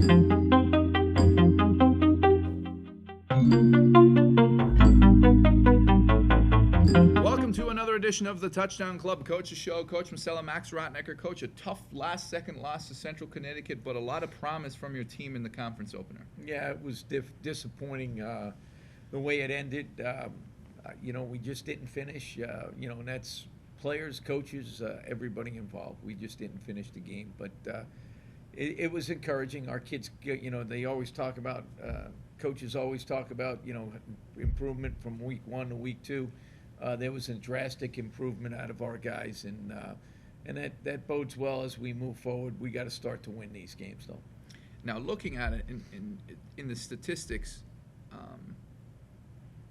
Welcome to another edition of the Touchdown Club Coaches Show. Coach Masella, Max Rottenecker. Coach, a tough last-second loss to Central Connecticut, but a lot of promise from your team in the conference opener. Yeah, it was disappointing the way it ended. We just didn't finish. And that's players, coaches, everybody involved. We just didn't finish the game, but it was encouraging. Our kids, they always talk about, coaches always talk about, improvement from week 1 to week 2. There was a drastic improvement out of our guys, and that bodes well as we move forward. We got to start to win these games, though. Now, looking at it in the statistics,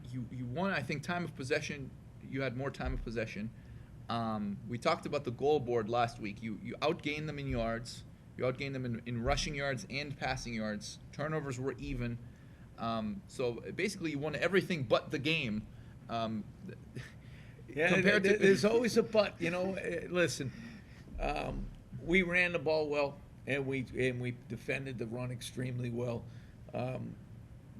you won, I think, time of possession. You had more time of possession. We talked about the goal board last week. You outgained them in yards. You outgained them in rushing yards and passing yards. Turnovers were even. So basically, you won everything but the game. There's always a but. Listen, we ran the ball well, and we defended the run extremely well.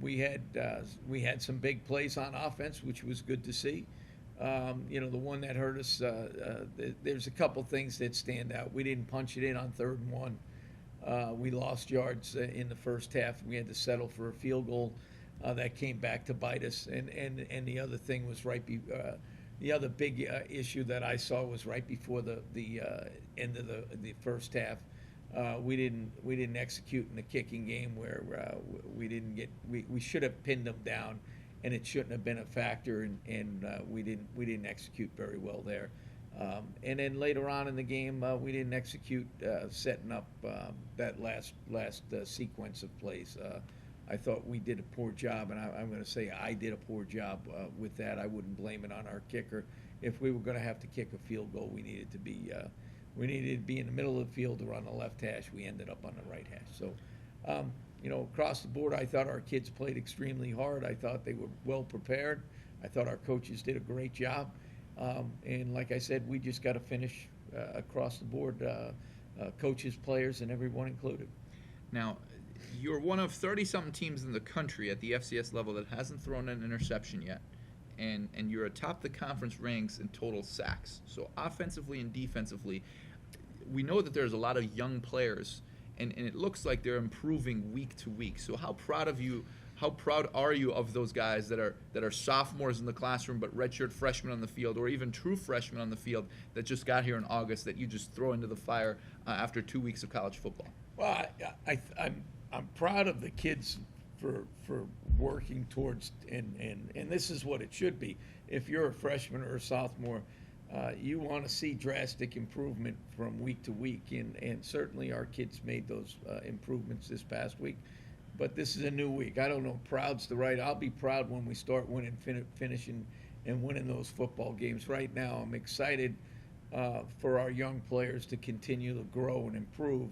We had some big plays on offense, which was good to see. The one that hurt us, there's a couple things that stand out. We didn't punch it in on 3rd and 1. We lost yards in the first half. We had to settle for a field goal that came back to bite us. And the other thing was the other big issue that I saw was right before the end of the first half. We didn't execute in the kicking game where we should have pinned them down, and it shouldn't have been a factor, and we didn't execute very well there. And then later on in the game, we didn't execute setting up that last sequence of plays. I thought we did a poor job, and I'm going to say I did a poor job with that. I wouldn't blame it on our kicker. If we were going to have to kick a field goal, we needed to be in the middle of the field or on the left hash. We ended up on the right hash. So, across the board, I thought our kids played extremely hard. I thought they were well prepared. I thought our coaches did a great job. And like I said, we just got to finish across the board, coaches, players, and everyone included. Now, you're one of 30-something teams in the country at the FCS level that hasn't thrown an interception yet. And you're atop the conference ranks in total sacks. So offensively and defensively, we know that there's a lot of young players, and it looks like they're improving week to week. So how proud are you of those guys that are sophomores in the classroom but redshirt freshmen on the field, or even true freshmen on the field that just got here in August that you just throw into the fire after 2 weeks of college football? Well, I'm proud of the kids for working towards, and this is what it should be. If you're a freshman or a sophomore, you want to see drastic improvement from week to week, and certainly our kids made those improvements this past week. But this is a new week. I don't know, proud's the right. I'll be proud when we start winning, finishing, and winning those football games. Right now, I'm excited for our young players to continue to grow and improve,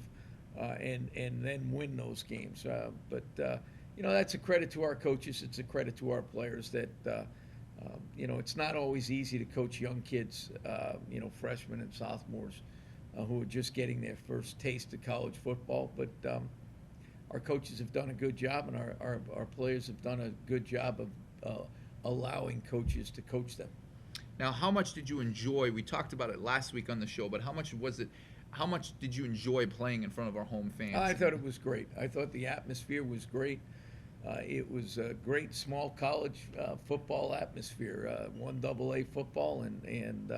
and then win those games. But that's a credit to our coaches. It's a credit to our players that, it's not always easy to coach young kids, freshmen and sophomores who are just getting their first taste of college football. But our coaches have done a good job, and our players have done a good job of allowing coaches to coach them. Now, how much did you enjoy? We talked about it last week on the show, but how much did you enjoy playing in front of our home fans? I thought it was great. I thought the atmosphere was great. It was a great small college football atmosphere, 1AA football, and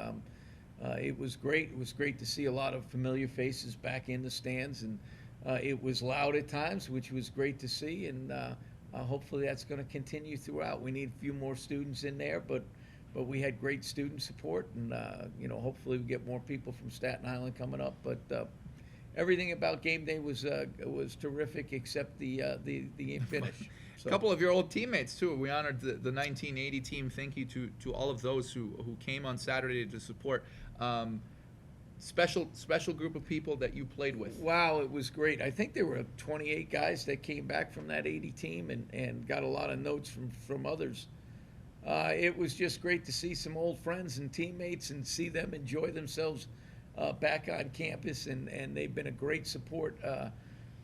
it was great. It was great to see a lot of familiar faces back in the stands, and it was loud at times, which was great to see, and hopefully that's going to continue throughout. We need a few more students in there, but we had great student support, and hopefully we get more people from Staten Island coming up. But everything about game day was terrific, except the finish. So. A couple of your old teammates too. We honored the 1980 team. Thank you to all of those who came on Saturday to support. Special group of people that you played with. Wow, it was great. I think there were 28 guys that came back from that 80 team and got a lot of notes from others. It was just great to see some old friends and teammates and see them enjoy themselves back on campus, and they've been a great support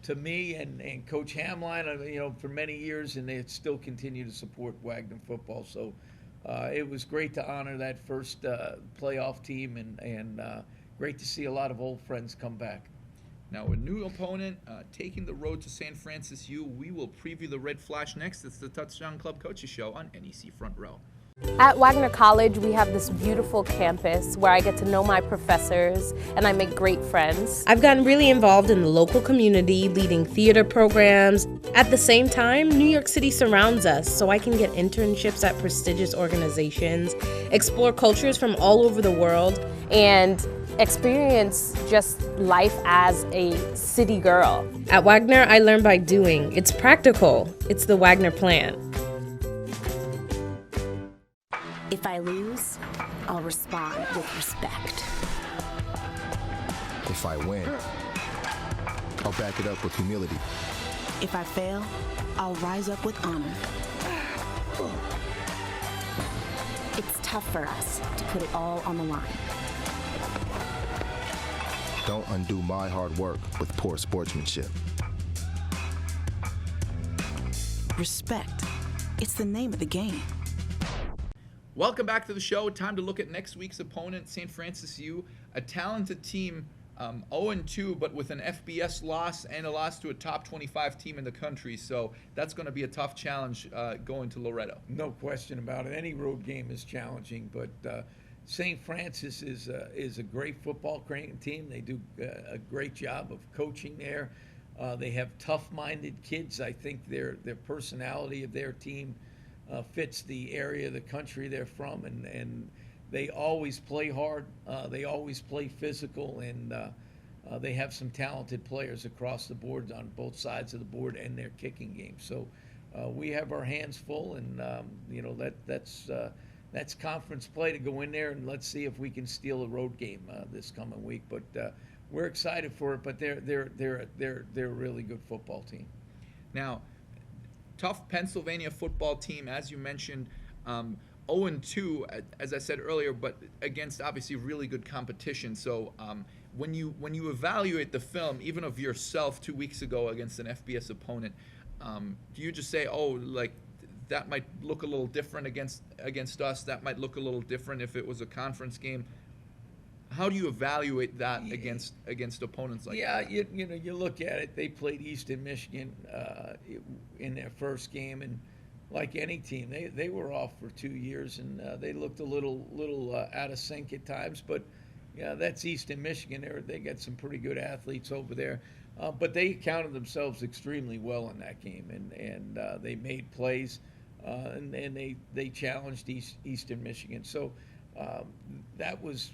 to me and Coach Hamline, for many years, and they still continue to support Wagner football. So it was great to honor that first playoff team, and great to see a lot of old friends come back. Now, a new opponent taking the road to St. Francis U. We will preview the Red Flash next. It's the Touchdown Club Coaches Show on NEC Front Row. At Wagner College, we have this beautiful campus where I get to know my professors and I make great friends. I've gotten really involved in the local community, leading theater programs. At the same time, New York City surrounds us, so I can get internships at prestigious organizations, explore cultures from all over the world, and experience just life as a city girl. At Wagner, I learn by doing. It's practical. It's the Wagner plan. If I lose, I'll respond with respect. If I win, I'll back it up with humility. If I fail, I'll rise up with honor. It's tough for us to put it all on the line. Don't undo my hard work with poor sportsmanship. Respect. It's the name of the game. Welcome back to the show. Time to look at next week's opponent, St. Francis U, a talented team, 0-2, but with an FBS loss and a loss to a top 25 team in the country. So that's going to be a tough challenge going to Loretto. No question about it. Any road game is challenging, but St. Francis is a great football team. They do a great job of coaching there. They have tough-minded kids. I think their personality of their team fits the area of the country they're from, and they always play hard. They always play physical, and they have some talented players across the board on both sides of the board and their kicking game. So we have our hands full, and that's conference play to go in there, and let's see if we can steal a road game this coming week. But we're excited for it. But they're a really good football team. Now, tough Pennsylvania football team, as you mentioned, 0-2, as I said earlier, but against obviously really good competition. So when you evaluate the film, even of yourself 2 weeks ago against an FBS opponent, do you just say, that might look a little different against us, that might look a little different if it was a conference game? How do you evaluate that against opponents like that? Yeah, you look at it. They played Eastern Michigan in their first game, and like any team, they were off for 2 years, and they looked a little out of sync at times. But yeah, that's Eastern Michigan. They got some pretty good athletes over there, but they accounted themselves extremely well in that game, and they made plays, and they challenged Eastern Michigan. So that was.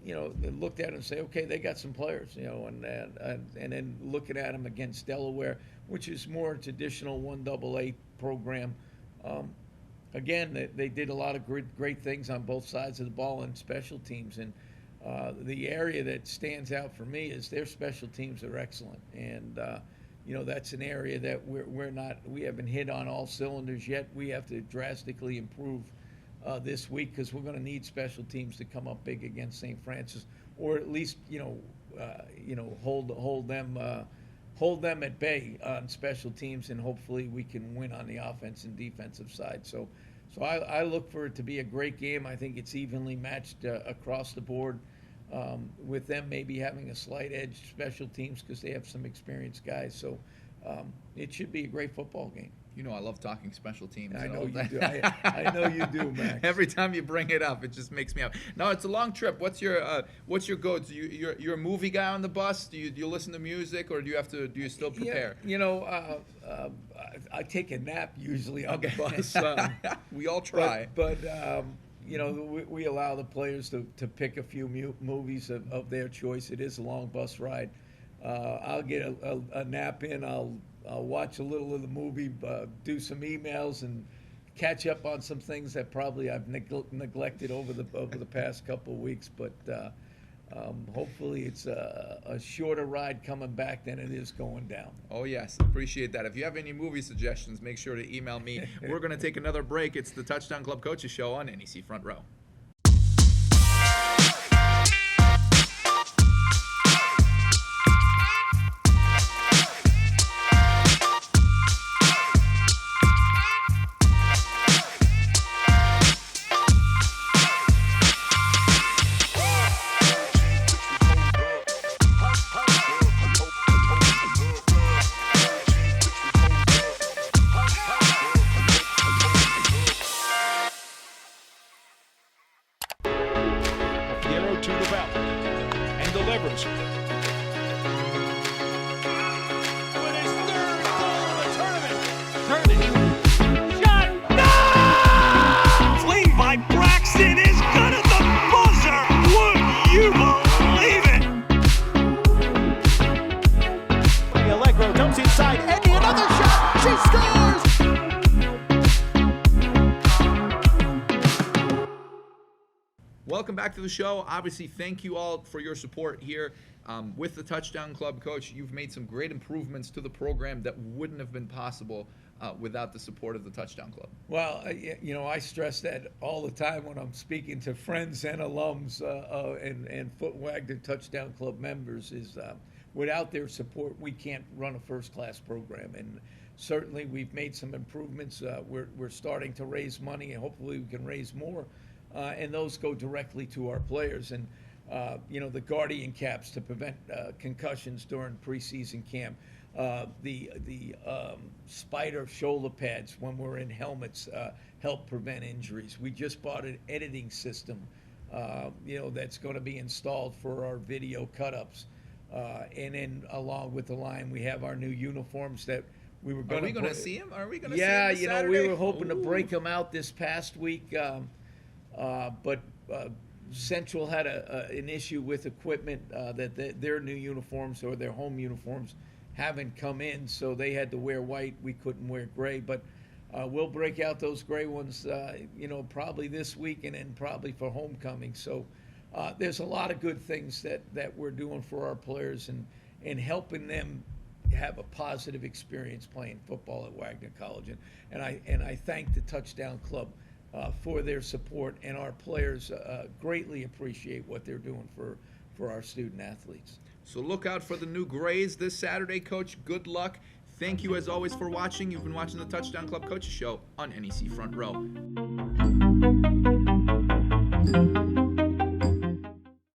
They looked at it and say, okay, they got some players, and then looking at them against Delaware, which is more traditional 1AA program. Again, they did a lot of great things on both sides of the ball and special teams. And the area that stands out for me is their special teams are excellent. And, that's an area that we haven't hit on all cylinders yet. We have to drastically improve this week, because we're going to need special teams to come up big against St. Francis, or at least hold them at bay on special teams, and hopefully we can win on the offense and defensive side. So I look for it to be a great game. I think it's evenly matched across the board, with them maybe having a slight edge special teams because they have some experienced guys. So it should be a great football game. I love talking special teams. I know you do. I know you do, Max. Every time you bring it up, it just makes me up. No, it's a long trip. What's your go-to? You're a movie guy on the bus? Do you listen to music, or do you still prepare? I take a nap usually on the bus. We all try. But we allow the players to pick a few movies of their choice. It is a long bus ride. I'll get a nap in. I'll watch a little of the movie, do some emails, and catch up on some things that probably I've neglected over the past couple of weeks. But hopefully it's a shorter ride coming back than it is going down. Oh, yes. Appreciate that. If you have any movie suggestions, make sure to email me. We're going to take another break. It's the Touchdown Club Coaches Show on NEC Front Row. welcome back to the show. Obviously, thank you all for your support here. With the Touchdown Club, Coach, you've made some great improvements to the program that wouldn't have been possible without the support of the Touchdown Club. Well, I stress that all the time when I'm speaking to friends and alums and Wagner Touchdown Club members is without their support, we can't run a first-class program. And certainly we've made some improvements. We're starting to raise money, and hopefully we can raise more. And those go directly to our players. And, the Guardian caps to prevent concussions during preseason camp. The spider shoulder pads when we're in helmets help prevent injuries. We just bought an editing system, that's going to be installed for our video cut-ups. And then along with the line, we have our new uniforms that we were going to... Are we going to see them? Are we going to yeah, see them Saturday? we were hoping to break them out this past week, but Central had an issue with equipment that their new uniforms or their home uniforms haven't come in, so they had to wear white. We couldn't wear gray, but we'll break out those gray ones, probably this week and then probably for homecoming. So there's a lot of good things that we're doing for our players and helping them have a positive experience playing football at Wagner College. And I thank the Touchdown Club for their support, and our players greatly appreciate what they're doing for our student athletes. So look out for the new grays this Saturday, Coach. Good luck. Thank you, as always, for watching. You've been watching the Touchdown Club Coaches Show on NEC Front Row.